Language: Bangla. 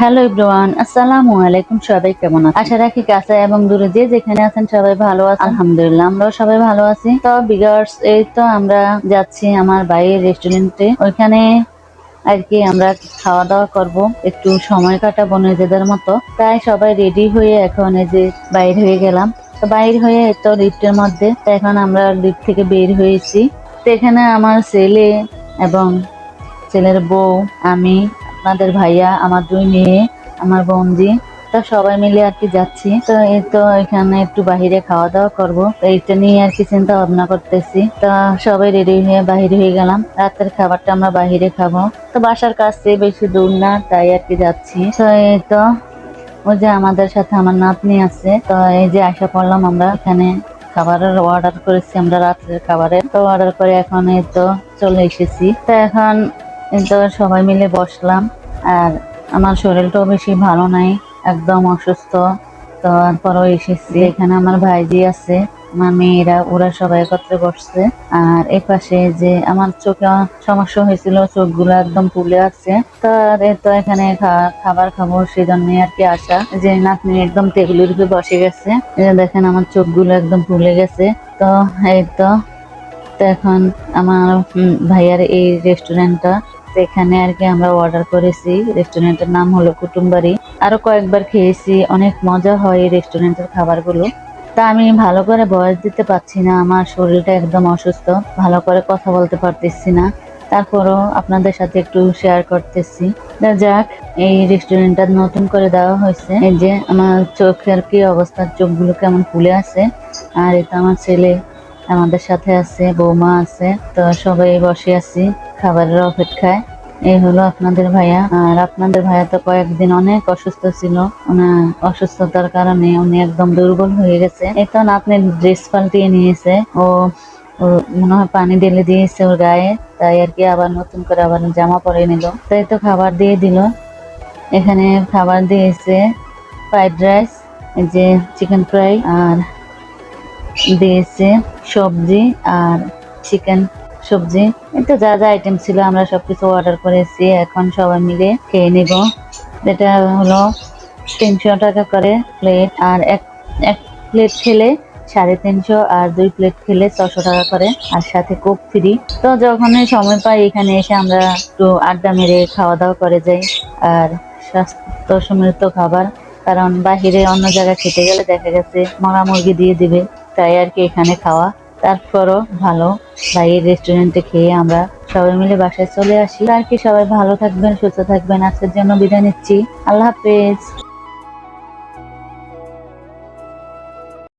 হ্যালো এভরিওয়ান, আসসালামু আলাইকুম। সবাই কেমন আছেন? আশা রাখি কাছে এবং দূরে যে যেখানে আছেন সবাই ভালো আছেন। আলহামদুলিল্লাহ আমরাও সবাই ভালো আছি। তো বিগার্স, এই তো আমরা যাচ্ছি আমার ভাইয়ের রেস্টুরেন্টে। ওইখানে আর কি আমরা খাওয়া দাওয়া করব, একটু সময় কাটাবো নিজেদের মতো। তাই সবাই রেডি হয়ে এখন এই যে বাইর হয়ে গেলাম। তো বাইর হয়ে তো লিফটের মধ্যে, তো এখন আমরা লিফট থেকে বের হয়েছি। তো এখানে আমার ছেলে এবং ছেলের বউ, আমি, আপনাদের ভাইয়া, আমার দুই মেয়ে, আমার বোনজি, তো সবাই মিলে আর কি যাচ্ছি। তো এই তো এখানে একটু বাহিরে খাওয়া দাওয়া করবো, তো এইটা নিয়ে আর কি চিন্তা ভাবনা করতেছি। তা সবাই রেডি হয়ে বাহির হয়ে গেলাম। রাতের খাবারটা আমরা বাহিরে খাবো। তো বাসার কাছে বেশি দূর না, তাই আর কি যাচ্ছি। তো এই তো ওই যে আমাদের সাথে আমার নাতনি আছে। তো এই যে আশা পড়লাম আমরা এখানে খাবারের অর্ডার করেছি, আমরা রাত্রের খাবারের তো অর্ডার করে এখন এই তো চলে এসেছি। তো এখন এই তো সবাই মিলে বসলাম। আর আমার শরীরটাও বেশি ভালো নাই, একদম অসুস্থ। তো তারপরও এসেছি। এখানে আমার ভাইজি আছে, আমার মেয়েরা, ওরা সবাই একত্রে বসছে। আর এই পাশে যে আমার চোখে সমস্যা হয়েছিল, চোখগুলো একদম ফুলে আছে। তো তো এখানে খাবার খাবো, সেই জন্য আর কি আসা। যে নাতনি একদম টেবিলের উপরে বসে গেছে, এই যে দেখেন আমার চোখগুলো একদম ফুলে গেছে। তো এই তো তো এখন আমার ভাইয়ার এই রেস্টুরেন্টটা, এখানে আর কি আমরা অর্ডার করেছি। রেস্টুরেন্টের নাম হলো কুটুমবাড়ি। আরো কয়েকবার খেয়েছি, অনেক মজা হয় এই রেস্টুরেন্টের খাবারগুলো। তা আমি ভালো করে ভয়েস দিতে পারছি না, আমার শরীরটা একদম অসুস্থ, ভালো করে কথা বলতে পারতেছি না। তারপরও আপনাদের সাথে একটু শেয়ার করতেছি। যাক, এই রেস্টুরেন্টটা নতুন করে দেওয়া হয়েছে। এই যে আমার চোখের কি অবস্থা, চোখগুলো কেমন ফুলে আছে। আর এটা আমার ছেলে আমাদের সাথে আছে, বৌমা আছে। তো সবাই বসে আছি খাবারের অপেক্ষায়। এই হলো আপনাদের ভাইয়া। আর আপনাদের ভাইয়া তো কয়েকদিন অনেক অসুস্থ ছিল, ওনার অসুস্থতার কারণে উনি একদম দুর্বল হয়ে গেছে। এই তো আপনি ড্রেস পাল্টিয়ে নিয়েছে, ও মনে হয় পানি ঢেলে দিয়েছে ওর গায়ে, তাই আর কি আবার নতুন করে আবার জামা পরে নিল। তাই তো খাবার দিয়ে দিল। এখানে খাবার দিয়েছে ফ্রাইড রাইস, এই যে চিকেন ফ্রাই, আর দিয়েছে সবজি আর চিকেন সবজি। এটা যা যা আইটেম ছিল আমরা সবকিছু অর্ডার করেছি, এখন সবাই মিলে খেয়ে নিব। এটা হলো 300 টাকা করে প্লেট, আর এক প্লেট খেলে 350, আর 2 প্লেট খেলে 600 টাকা করে, আর সাথে কোক ফ্রি। তো যখনই সময় পাই এখানে এসে আমরা একটু আড্ডা মেরে খাওয়া দাওয়া করে যাই। আর স্বাস্থ্য সমৃদ্ধ খাবার, কারণ বাহিরে অন্য জায়গায় খেতে গেলে দেখা গেছে মরা মুরগি দিয়ে দিবে, তাই আর কি এখানে খাওয়া। তারপরও ভালো ভাইয়ের রেস্টুরেন্টে খেয়ে আমরা সবাই মিলে বাসায় চলে আসি। আর কি সবাই ভালো থাকবেন, সুস্থ থাকবেন। আজকের জন্য বিদায় নিচ্ছি। আল্লাহ হাফেজ।